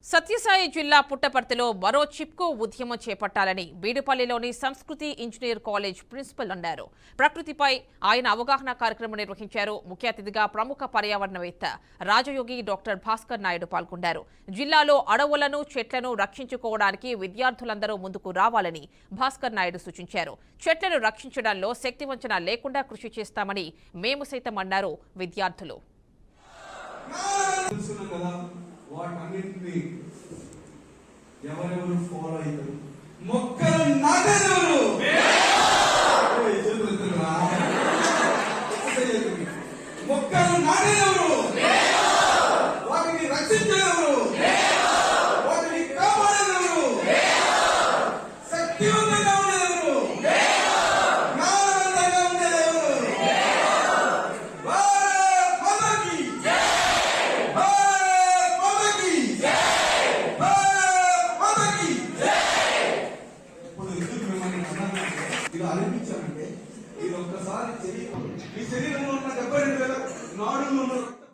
సత్యసాయి జిల్లా పుట్టపర్తిలో మరో చిప్కో ఉద్యమం చేపట్టాలని బీడుపల్లిలోని సంస్కృతి ఇంజనీర్ కాలేజ్ ప్రిన్సిపల్ అన్నారు. ప్రకృతిపై ఆయన అవగాహన కార్యక్రమం నిర్వహించారు. ముఖ్య అతిథిగా ప్రముఖ పర్యావరణవేత్త రాజయోగి డాక్టర్ భాస్కర్ నాయుడు పాల్గొన్నారు. జిల్లాలో అడవులను చెట్లను రక్షించుకోవడానికి విద్యార్థులందరూ ముందుకు రావాలని భాస్కర్ నాయుడు సూచించారు. చెట్లను రక్షించడంలో శక్తివంచన లేకుండా కృషి చేస్తామని మేము సైతం అన్నారు విద్యార్థులు. వాటన్నిటిని ఎవరెవరు ఫాలో అవుతారు? మొక్కలు నాటేదెవరు? మొక్కలు నాటేదెవరు? వాటిని రక్షించేదెవరు? వాటిని కాపాడేదెవరు? శక్తివంతంగా ఉండేదెవరు? జ్ఞానవంతంగా ఉండేదెవరు? ఇలా అనిపించాలంటే ఇది ఒక్కసారి ఈ శరీరంలో ఉన్న 72,000 నాడులు